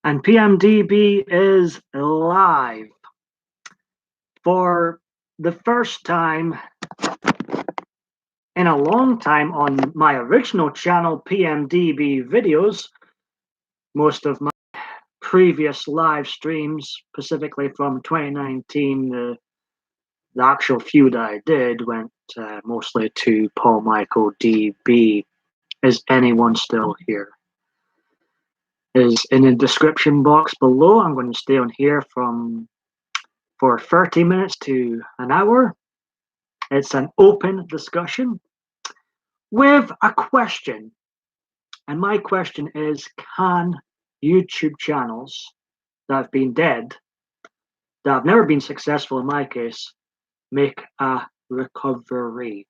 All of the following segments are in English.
And PMDB is live for the first time in a long time on my original channel, PMDB Videos. Most of my previous live streams, specifically from 2019, the actual few that I did went mostly to Paul Michael DB. Is anyone still here? Is in the description box below. I'm going to stay on here for 30 minutes to an hour. It's an open discussion with a question. And my question is, can YouTube channels that have been dead, that have never been successful in my case, make a recovery?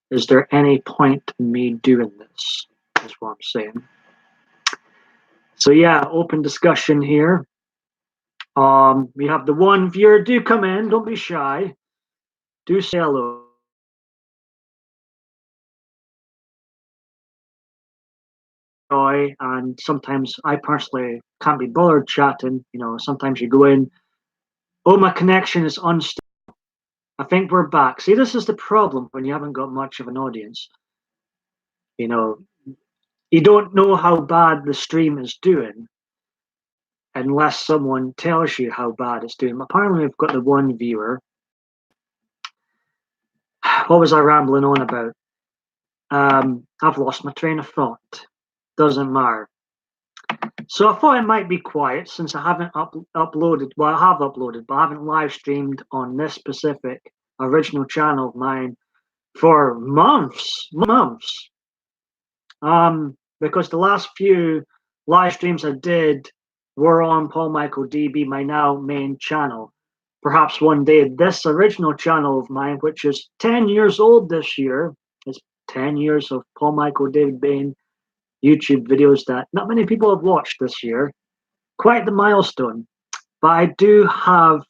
Is there any point in me doing this? Is what I'm saying. So yeah, open discussion here. We have the one viewer. Do come in. Don't be shy. Do say hello. And sometimes I personally can't be bothered chatting. You know, sometimes you go in, oh, my connection is unstable. I think we're back. See, this is the problem when you haven't got much of an audience. You know, you don't know how bad the stream is doing unless someone tells you how bad it's doing. Apparently, we've got the one viewer. What was I rambling on about? I've lost my train of thought. Doesn't matter. So I thought it might be quiet since I haven't uploaded. Well, I have uploaded, but I haven't live streamed on this specific original channel of mine for months. Because the last few live streams I did were on Paul Michael DB, my now main channel. Perhaps one day this original channel of mine, which is 10 years old this year, it's 10 years of Paul Michael David Bain YouTube videos that not many people have watched this year. Quite the milestone. But I do have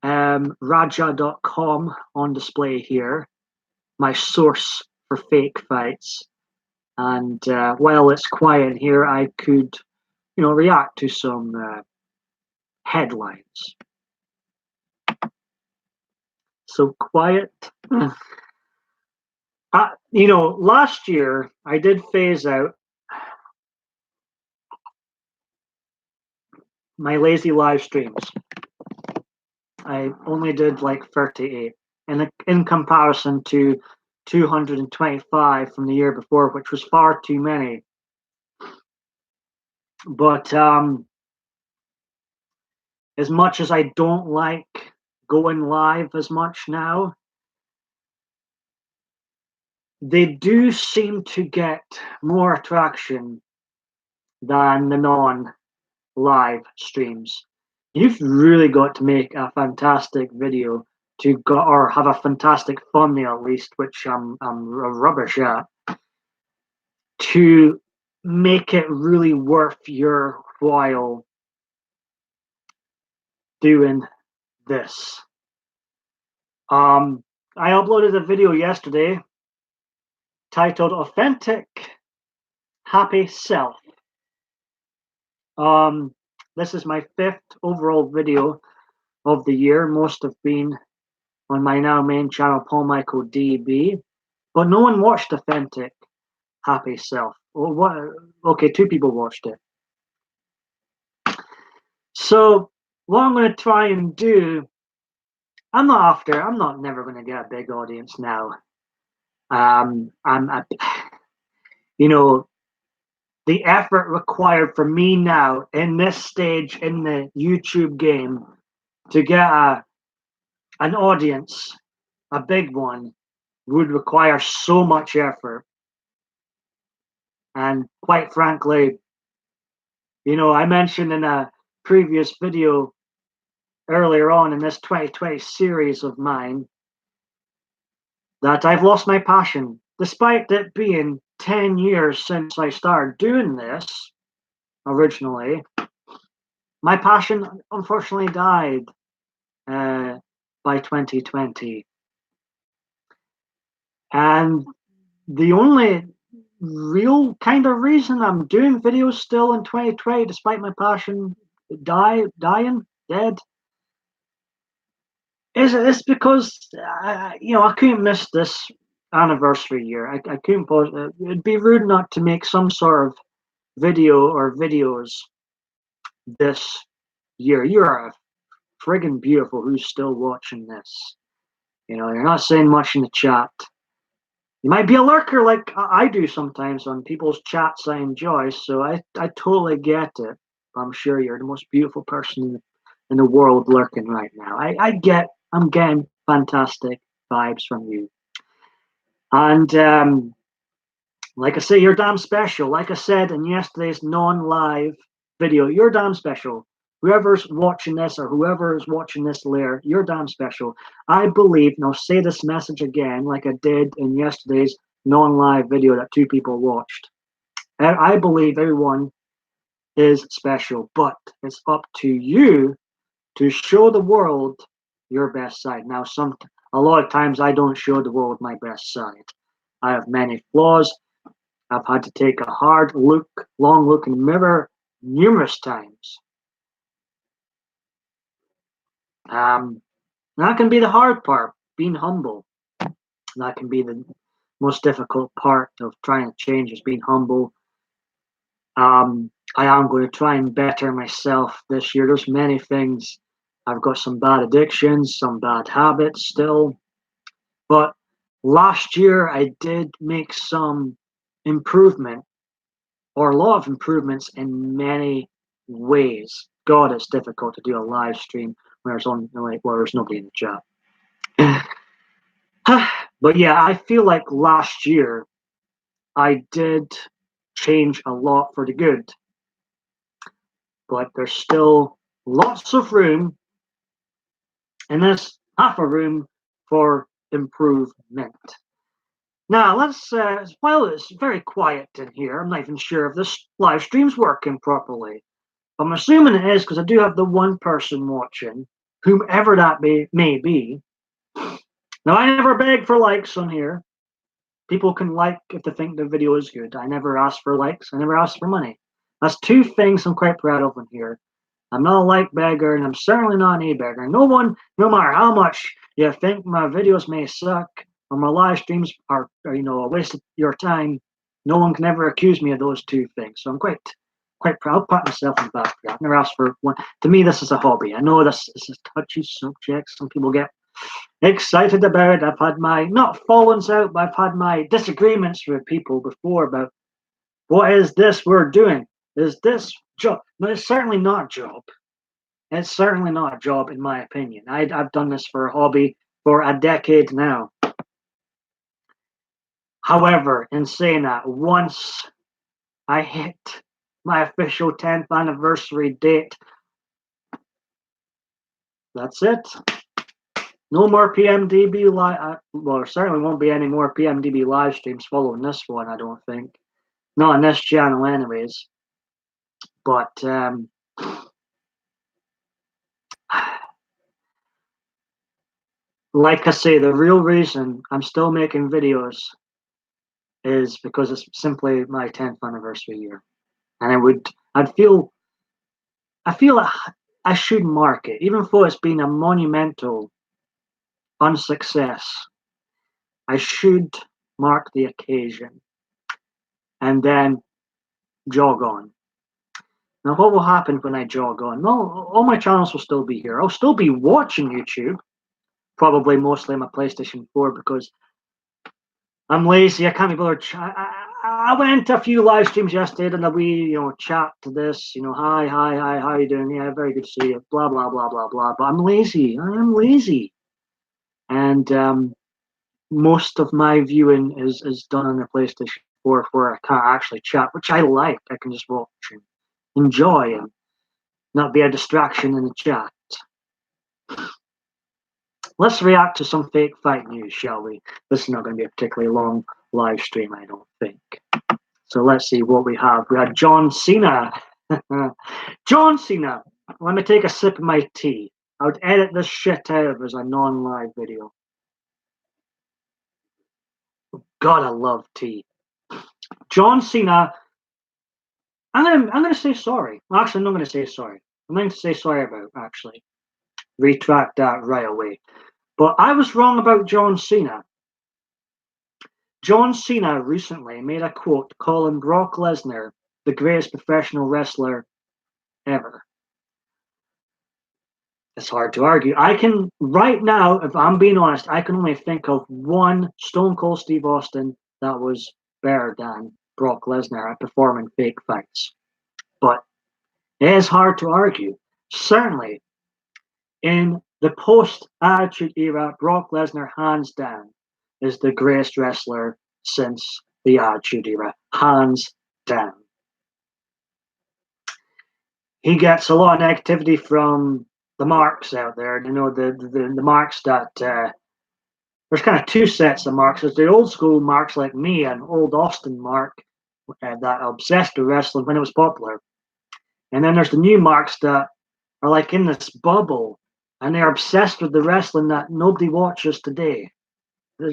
Raja.com on display here, my source for fake fights. And while it's quiet here, I could, you know, react to some headlines. So quiet. You know, last year I did phase out my lazy live streams. I only did like 38 in comparison to 225 from the year before, which was far too many. But as much as I don't like going live as much now, they do seem to get more attraction than the non-live streams. You've really got to make a fantastic video to go, or have a fantastic thumbnail at least, which I'm rubbish at, to make it really worth your while doing this. I uploaded a video yesterday titled Authentic Happy Self. This is my 5th overall video of the year. Most have been on my now main channel, Paul Michael DB, but no one watched Authentic Happy Self. Well, what? Okay, 2 people watched it. So what I'm going to try and do, I'm not never going to get a big audience now. You know, the effort required for me now in this stage in the YouTube game to get an audience, a big one, would require so much effort. And quite frankly, you know, I mentioned in a previous video earlier on in this 2020 series of mine that I've lost my passion, despite it being 10 years since I started doing this originally. My passion unfortunately died by 2020. And the only real kind of reason I'm doing videos still in 2020, despite my passion dead, is it's because I couldn't miss this anniversary year. I couldn't pause. It'd be rude not to make some sort of video or videos this year. You are friggin' beautiful who's still watching this. You're not saying much in the chat. You might be a lurker like I do sometimes on people's chats I enjoy, so I totally get it. I'm sure you're the most beautiful person in the world lurking right now. I'm getting fantastic vibes from you. And like I say, you're damn special. Like I said in yesterday's non-live video, you're damn special. Whoever's watching this or whoever is watching this later, you're damn special. I believe, and I'll say this message again, like I did in yesterday's non-live video that 2 people watched. I believe everyone is special, but it's up to you to show the world your best side. Now, a lot of times I don't show the world my best side. I have many flaws. I've had to take a long look in the mirror numerous times. That can be the hard part, being humble. That can be the most difficult part of trying to change, is being humble. I am going to try and better myself this year. There's many things. I've got some bad addictions, some bad habits still. But last year I did make some improvement, or a lot of improvements in many ways. God, it's difficult to do a live stream when there's nobody in the chat. But yeah, I feel like last year I did change a lot for the good, but there's still lots of room in this half a room for improvement. Now while it's very quiet in here, I'm not even sure if this live stream's working properly. I'm assuming it is, because I do have the one person watching, whomever that may be. Now, I never beg for likes on here. People can like if they think the video is good. I never ask for likes. I never ask for money. That's 2 things I'm quite proud of in here. I'm not a like beggar, and I'm certainly not an e-beggar. No one, no matter how much you think my videos may suck or my live streams are a waste of your time, no one can ever accuse me of those 2 things. So I'm quite proud. I'll pat myself on the back for that. I've never asked for one. To me, this is a hobby. I know this is a touchy subject. Some people get excited about it. I've had my, not fallings out, but I've had my disagreements with people before about what is this we're doing? Is this job? No, it's certainly not a job. It's certainly not a job, in my opinion. I've done this for a hobby for a decade now. However, in saying that, once I hit my official 10th anniversary date, that's it. No more PMDB live. Well, there certainly won't be any more PMDB live streams following this one, I don't think. Not on this channel, anyways. But like I say, the real reason I'm still making videos is because it's simply my 10th anniversary year, and I feel I should mark it, even though it's been a monumental unsuccess. I should mark the occasion and then jog on. Now, what will happen when I jog on? Well, all my channels will still be here. I'll still be watching YouTube, probably mostly on my PlayStation 4, because I'm lazy. I can't be bothered. I went to a few live streams yesterday, and we, chat to this, hi, how you doing? Yeah, very good to see you. Blah blah blah blah blah. But I'm lazy. I'm lazy, and most of my viewing is done on the PlayStation 4, where I can't actually chat, which I like. I can just watch and enjoy and not be a distraction in the chat. Let's react to some fake fight news, shall we? This is not going to be a particularly long live stream, I don't think. So let's see what we have. We had John Cena. John Cena. Let me take a sip of my tea. I would edit this shit out as a non-live video. God, I love tea. John Cena. I'm gonna say sorry. Well, actually, I'm not gonna say sorry. I'm going to say sorry about actually. Retract that right away. But I was wrong about John Cena. John Cena recently made a quote calling Brock Lesnar the greatest professional wrestler ever. It's hard to argue. I can, right now, if I'm being honest, I can only think of one Stone Cold Steve Austin that was better than Brock Lesnar at performing fake fights. But it is hard to argue. Certainly, in the post-Attitude Era, Brock Lesnar, hands down, is the greatest wrestler since the Attitude Era. Hands down. He gets a lot of negativity from the marks out there. You know, the marks that there's kind of two sets of marks. There's the old school marks like me and old Austin Mark that obsessed with wrestling when it was popular. And then there's the new marks that are like in this bubble and they're obsessed with the wrestling that nobody watches today.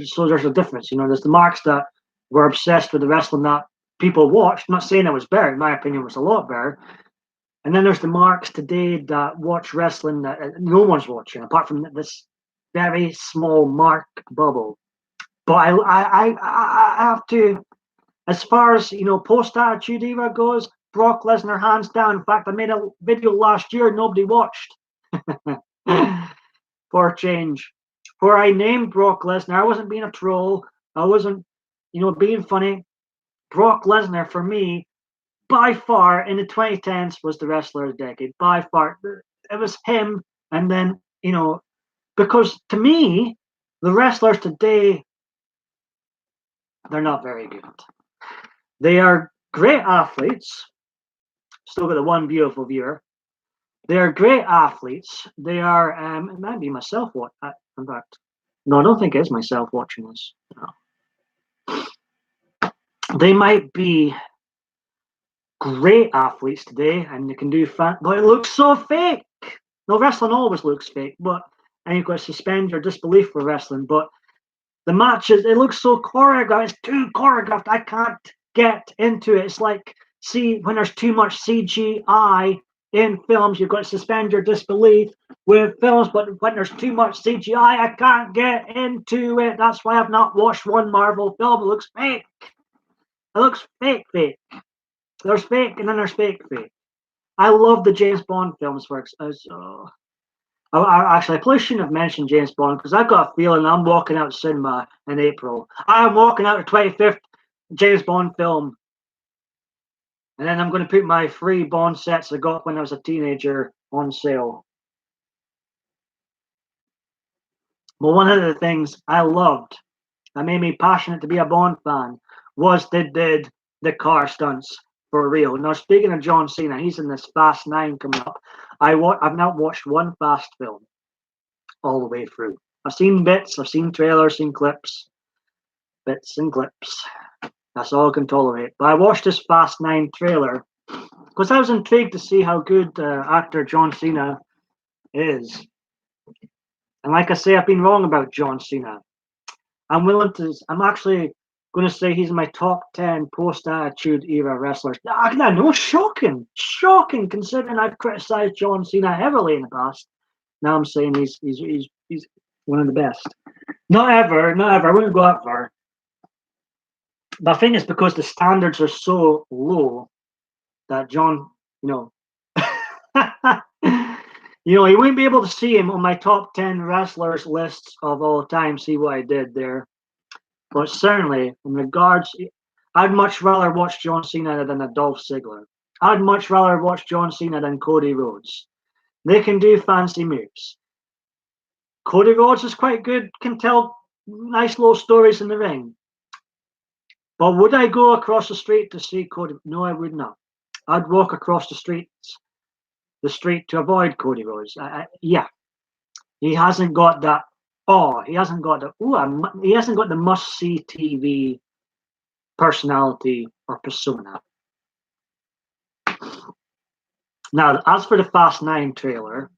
So there's a difference. You know, there's the marks that were obsessed with the wrestling that people watched. I'm not saying it was better. In my opinion, it was a lot better. And then there's the marks today that watch wrestling that no one's watching, apart from this very small mark bubble. But I have to, as far as post Attitude Era goes, Brock Lesnar hands down. In fact, I made a video last year nobody watched for a change. Where I named Brock Lesnar, I wasn't being a troll. I wasn't, being funny. Brock Lesnar for me, by far in the 2010s, was the wrestler of the decade. By far, it was him. And then because to me, the wrestlers today, they're not very good. They are great athletes. Still got the one beautiful viewer. They are great athletes. They are. It might be myself. In fact, no, I don't think it's myself watching this. No. They might be great athletes today, and they can do fun, but it looks so fake. No, wrestling always looks fake, but and you've got to suspend your disbelief for wrestling. But the matches, it looks so choreographed. It's too choreographed. I can't get into it. It's like, see, when there's too much CGI in films, you've got to suspend your disbelief with films. But when there's too much CGI, I can't get into it. That's why I've not watched one Marvel film. It looks fake. It looks fake. There's fake, and then there's fake. I love the James Bond films for I probably shouldn't have mentioned James Bond because I've got a feeling I'm walking out of cinema in April. I'm walking out the 25th James Bond film. And then I'm going to put my free Bond sets I got when I was a teenager on sale. But one of the things I loved that made me passionate to be a Bond fan was they did the car stunts for real. Now, speaking of John Cena, he's in this Fast 9 coming up. I've not watched one Fast film all the way through. I've seen bits, I've seen trailers, seen clips, bits and clips. That's all I can tolerate. But I watched this Fast 9 trailer because I was intrigued to see how good actor John Cena is. And like I say, I've been wrong about John Cena. I'm actually going to say he's in my top 10 post-Attitude Era wrestlers. No, shocking considering I've criticized John Cena heavily in the past. Now I'm saying he's one of the best. Not ever. I wouldn't go that far. But I think it's because the standards are so low that John, you wouldn't be able to see him on my top 10 wrestlers lists of all time. See what I did there. But certainly, in regards, I'd much rather watch John Cena than a Dolph Ziggler. I'd much rather watch John Cena than Cody Rhodes. They can do fancy moves. Cody Rhodes is quite good, can tell nice little stories in the ring. But would I go across the street to see Cody? No, I would not. I'd walk across the street to avoid Cody Rhodes. Yeah, he hasn't got that. Oh, he hasn't got the. He hasn't got the must-see TV personality or persona. Now, as for the Fast 9 trailer,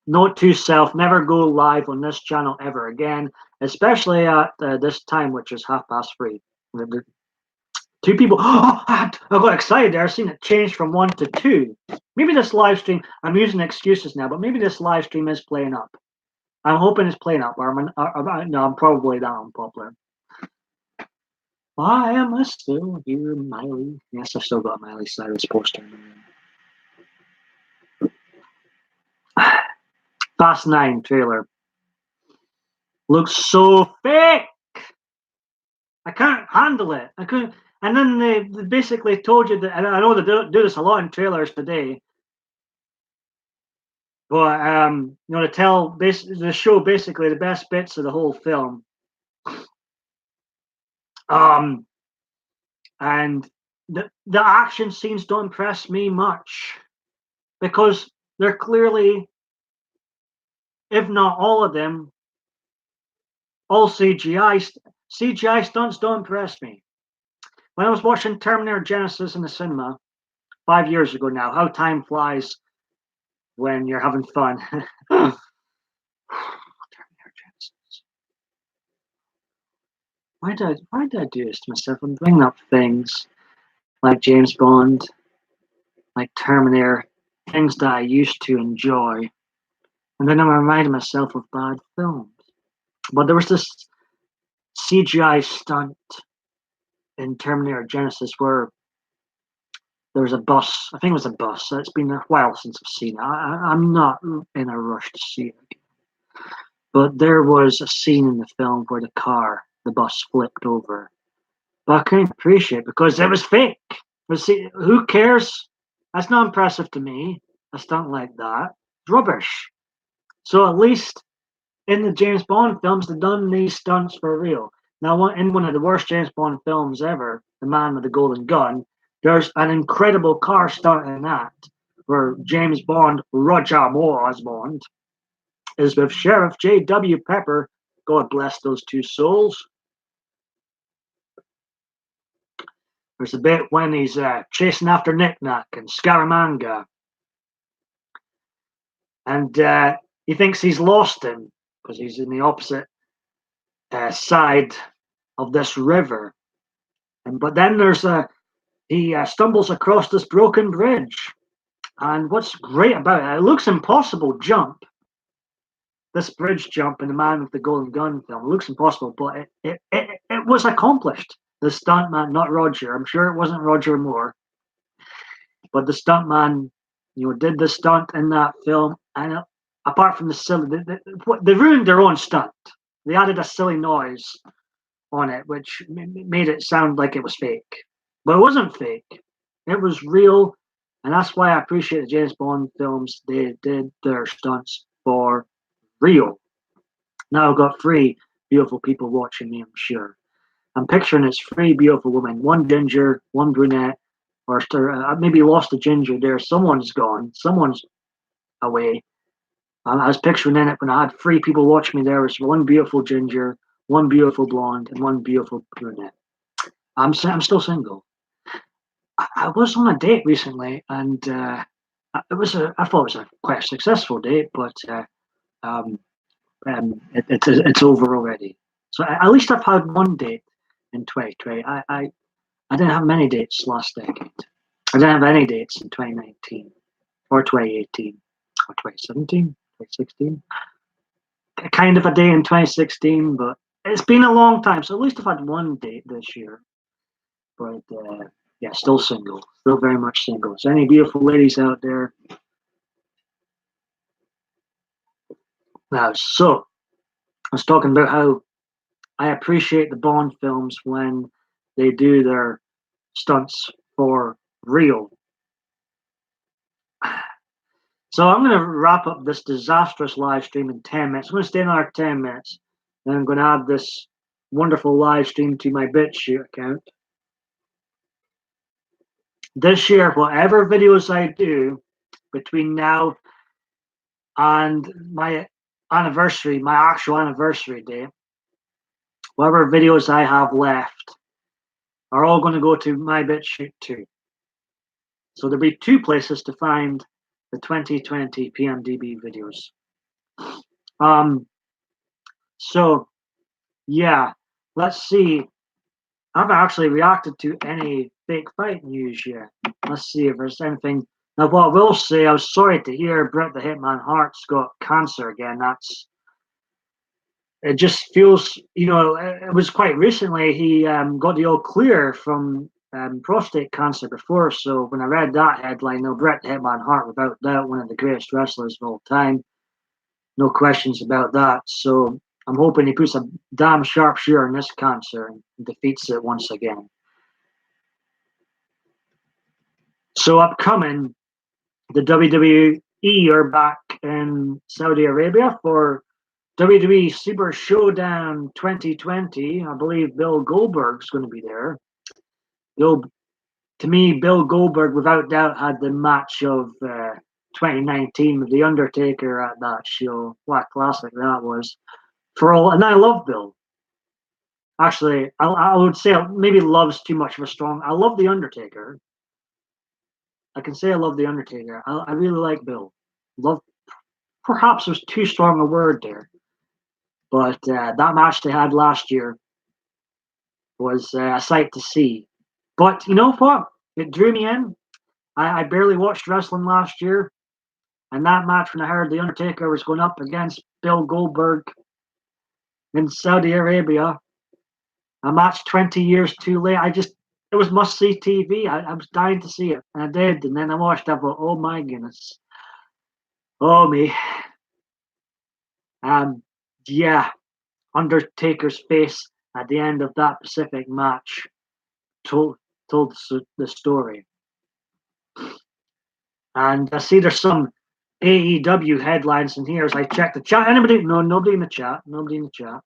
note to self: never go live on this channel ever again. especially at this time, which is 3:30. Two people. Oh, I got excited there. I seen it change from 1 to 2. Maybe this live stream. I'm using excuses now, but maybe this live stream is playing up. I'm hoping it's playing up. Or no, I'm probably that unpopular. Why am I still here, Miley? Yes, I still got a Miley Cyrus poster. Fast 9 trailer looks so fake. I can't handle it. I couldn't. And then they basically told you that. And I know they do this a lot in trailers today. But to tell the show basically the best bits of the whole film. And the action scenes don't impress me much because they're clearly, if not all of them, all CGI. CGI stunts don't impress me. When I was watching Terminator Genesis in the cinema 5 years ago now, how time flies when you're having fun. Terminator Genesis. Why did I do this to myself? I'm bringing up things like James Bond, like Terminator, things that I used to enjoy. And then I'm reminding myself of bad films. But there was this CGI stunt in Terminator Genesis where there was a bus. I think it was a bus. It's been a while since I've seen it. I'm not in a rush to see it again. But there was a scene in the film where the bus flipped over. But I couldn't appreciate it because it was fake. But see, who cares? That's not impressive to me. A stunt like that. It's rubbish. So at least in the James Bond films, they've done these stunts for real. Now, in one of the worst James Bond films ever, The Man with the Golden Gun, there's an incredible car stunt in that, where James Bond, Roger Moore Osborne, is with Sheriff J.W. Pepper. God bless those two souls. There's a bit when he's chasing after Knick-Knack and Scaramanga. And he thinks he's lost him because he's in the opposite side of this river. But then he stumbles across this broken bridge. And what's great about it looks impossible jump. This bridge jump in The Man with the Golden Gun film looks impossible, but it was accomplished. The stuntman, not Roger, I'm sure it wasn't Roger Moore, but the stuntman, did the stunt in that film. And apart from the silly, they ruined their own stunt. They added a silly noise on it, which made it sound like it was fake. But it wasn't fake. It was real. And that's why I appreciate the James Bond films. They did their stunts for real. Now I've got 3 beautiful people watching me, I'm sure. I'm picturing it's 3 beautiful women. 1 ginger, 1 brunette, or maybe lost a ginger there. Someone's gone. Someone's away. I was picturing in it when I had 3 people watching me. There was 1 beautiful ginger, 1 beautiful blonde, and 1 beautiful brunette. I'm still single. I was on a date recently, and I thought it was quite a successful date, but it's over already. So at least I've had 1 date in 2020. I didn't have many dates last decade. I didn't have any dates in 2019 or 2018 or 2017, 2016. Kind of a day in 2016, but it's been a long time. So at least I've had 1 date this year. But yeah, still single. Still very much single. So any beautiful ladies out there? Now, so I was talking about how I appreciate the Bond films when they do their stunts for real. So I'm going to wrap up this disastrous live stream in 10 minutes. I'm going to stay another 10 minutes. Then I'm going to add this wonderful live stream to my BitChute account. This year, whatever videos I do between now and my anniversary, my actual anniversary day, whatever videos I have left are all going to go to my BitChute too. So there'll be 2 places to find the 2020 PMDB videos. So Yeah, let's see. I haven't actually reacted to any fake fight news yet. Let's see if there's anything. Now, what I will say, I was sorry to hear Bret the Hitman Hart's got cancer again. It just feels, it was quite recently he got the all clear from prostate cancer before. So when I read that headline, Bret the Hitman Hart, without doubt, one of the greatest wrestlers of all time. No questions about that. So I'm hoping he puts a damn sharp shooter on this cancer and defeats it once again. So upcoming, the WWE are back in Saudi Arabia for WWE Super Showdown 2020. I believe Bill Goldberg's going to be there. Bill, to me, Bill Goldberg, without doubt, had the match of 2019 with The Undertaker at that show. What a classic that was. And I love Bill. Actually, I would say maybe love's too much of a strong. I love The Undertaker. I can say I love The Undertaker. I really like Bill. Love, perhaps was too strong a word there, but that match they had last year was a sight to see. But you know what? It drew me in. I barely watched wrestling last year, and that match when I heard The Undertaker was going up against Bill Goldberg in Saudi Arabia, a match 20 years too late. It was must see TV. I was dying to see it, and I did. And then I watched. I thought, oh my goodness, oh me. Um, yeah, Undertaker's face at the end of that Pacific match told told the story. And I see there's some AEW headlines in here as I check the chat. Anybody? No, nobody in the chat. Nobody in the chat.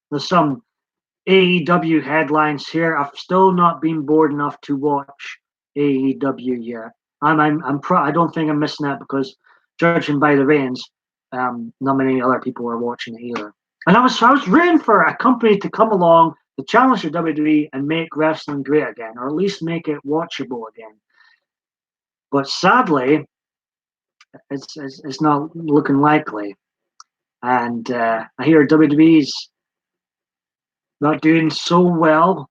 There's some AEW headlines here. I've still not been bored enough to watch AEW yet. I don't think I'm missing out because judging by the ratings, not many other people are watching it either. And I was rooting for a company to come along to challenge the WWE and make wrestling great again, or at least make it watchable again. But sadly, it's not looking likely. And I hear WWE's not doing so well.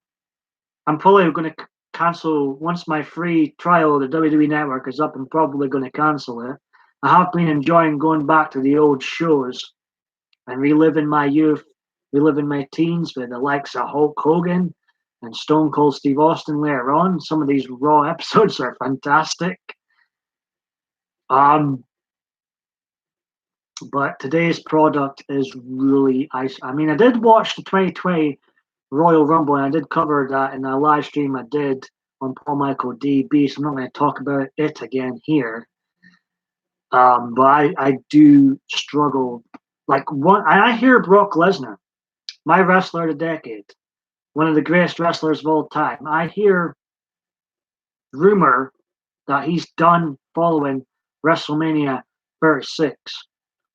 I'm probably going to cancel once my free trial of the WWE Network is up. I'm probably going to cancel it. I have been enjoying going back to the old shows and reliving my youth, reliving my teens with the likes of Hulk Hogan and Stone Cold Steve Austin later on. Some of these Raw episodes are fantastic. But today's product is really ice. I mean, I did watch the 2020 Royal Rumble, and I did cover that in a live stream I did on Paul Michael DB, so I'm not going to talk about it again here. But I do struggle. I hear Brock Lesnar, my wrestler of the decade, one of the greatest wrestlers of all time. I hear rumor that he's done following WrestleMania 36.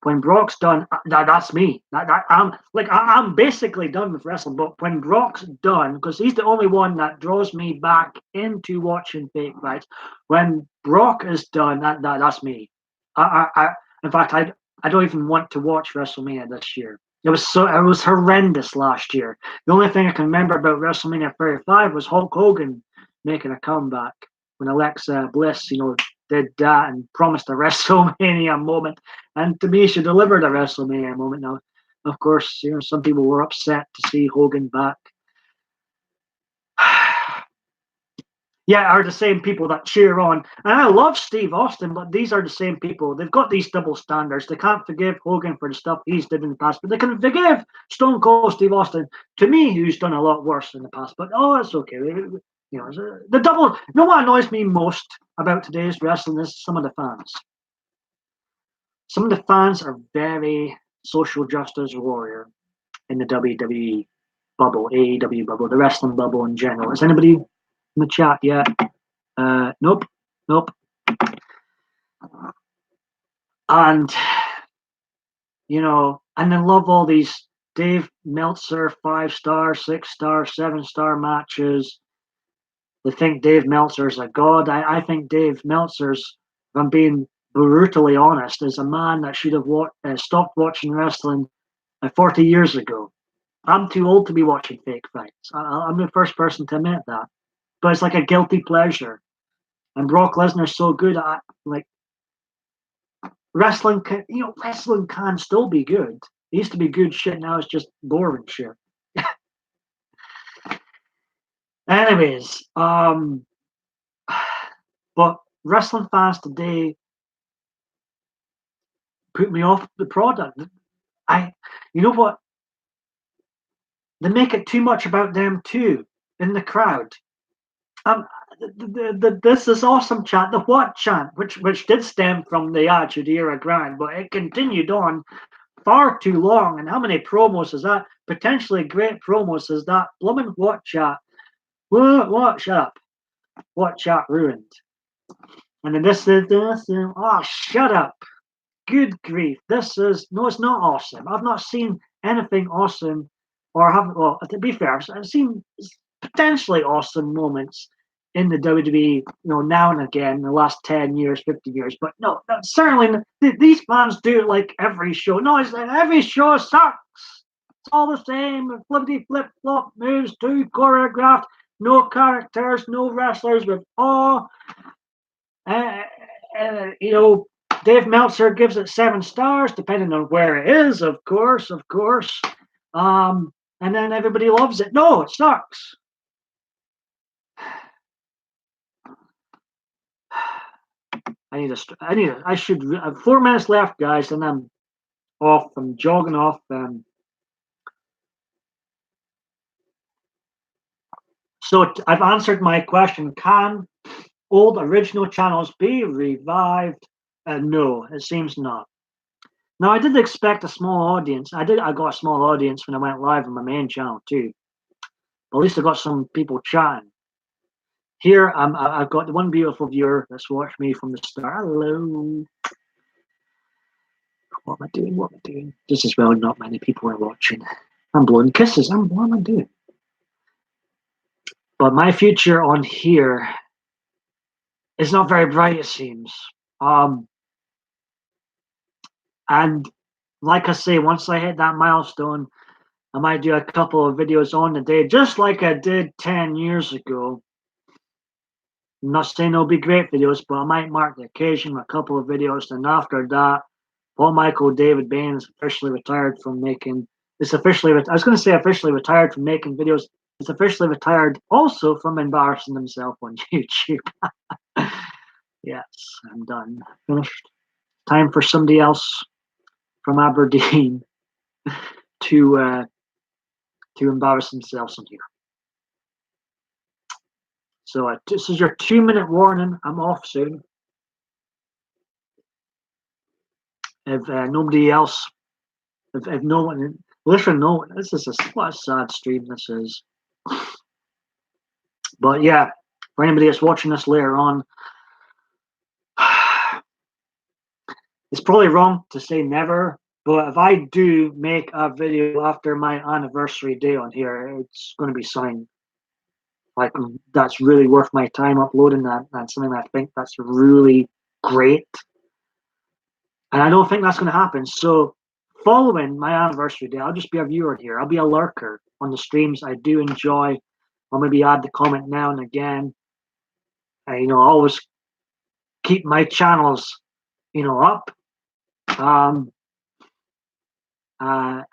When Brock's done, that's me. I'm basically done with wrestling. But when Brock's done, because he's the only one that draws me back into watching fake fights. When Brock is done, that's me. In fact, I don't even want to watch WrestleMania this year. It was horrendous last year. The only thing I can remember about WrestleMania 35 was Hulk Hogan making a comeback when Alexa Bliss, did that and promised a WrestleMania moment. And to me, she delivered a WrestleMania moment. Now, of course, some people were upset to see Hogan back. Yeah, are the same people that cheer on. And I love Steve Austin, but these are the same people. They've got these double standards. They can't forgive Hogan for the stuff he's did in the past, but they can forgive Stone Cold Steve Austin, to me, who's done a lot worse in the past. But it's okay. The double. You know what annoys me most about today's wrestling is some of the fans. Some of the fans are very social justice warrior in the WWE bubble, AEW bubble, the wrestling bubble in general. Is anybody in the chat yet? Nope. And and I love all these Dave Meltzer 5-star, 6-star, 7-star matches. They think Dave Meltzer's a god. I think Dave Meltzer's, if I'm being brutally honest, is a man that should have stopped watching wrestling 40 years ago. I'm too old to be watching fake fights. I'm the first person to admit that. But it's like a guilty pleasure. And Brock Lesnar's so good at, like, wrestling wrestling can still be good. It used to be good shit, now it's just boring shit. Anyways, but wrestling fans today put me off the product. You know what? They make it too much about them too in the crowd. Um, this is awesome chant, the what chant, which did stem from the Attitude Era grind, but it continued on far too long. And how many promos is that? Potentially great promos is that blooming what chat? What? Shut up. What chat ruined? And then this is this. Oh, shut up. Good grief. This is no, it's not awesome. I've not seen anything awesome, or haven't. Well, to be fair, I've seen potentially awesome moments in the WWE, now and again, in the last 10 years, 50 years. But no, certainly these fans do it like every show. No, it's like every show sucks. It's all the same. Flippity flip flop moves, too choreographed, no characters, no wrestlers with awe. You know, Dave Meltzer gives it 7 stars, depending on where it is, of course. And then everybody loves it. No, it sucks. I should have 4 minutes left, guys, and I'm off. I'm jogging off. So I've answered my question. Can old original channels be revived? No, it seems not. Now, I did expect a small audience. I got a small audience when I went live on my main channel too. But at least I got some people chatting. Here, I've got the one beautiful viewer that's watched me from the start. Hello. What am I doing? What am I doing? Just as well, not many people are watching. I'm blowing kisses. What am I doing? But my future on here is not very bright, it seems. And like I say, once I hit that milestone, I might do a couple of videos on the day, just like I did 10 years ago. I'm not saying they'll be great videos, but I might mark the occasion with a couple of videos. And after that, Paul Michael David Bain is officially retired from making. I was going to say officially retired from making videos. He's officially retired also from embarrassing himself on YouTube. Yes, I'm done. Finished. Time for somebody else from Aberdeen to embarrass themselves on here. So this is your 2-minute warning. I'm off soon. If nobody else, if no one, listen, no, this is what a sad stream this is. But yeah, for anybody that's watching this later on, it's probably wrong to say never, but if I do make a video after my anniversary day on here, it's going to be something like that's really worth my time uploading that. That's something I think that's really great. And I don't think that's going to happen. So following my anniversary day, I'll just be a viewer here. I'll be a lurker on the streams. I do enjoy. I'll maybe add the comment now and again. Always keep my channels, up. I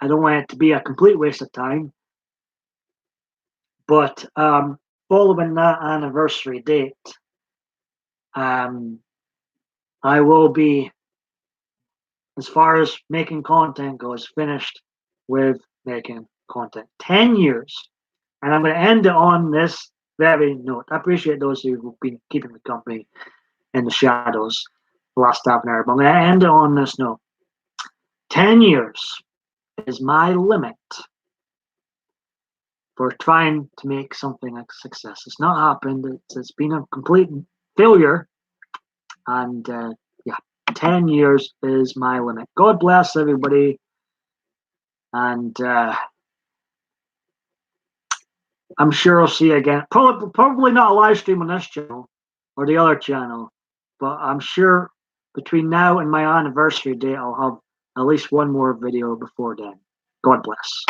don't want it to be a complete waste of time. But following that anniversary date, I will be, as far as making content goes, finished with making content. 10 years. And I'm going to end it on this very note. I appreciate those who have been keeping me company in the shadows the last half an hour. But I'm going to end it on this note. 10 years is my limit for trying to make something a success. It's not happened. It's been a complete failure. And 10 years is my limit. God bless everybody. And I'm sure I'll see you again. Probably not a live stream on this channel or the other channel, but I'm sure between now and my anniversary date, I'll have at least one more video before then. God bless.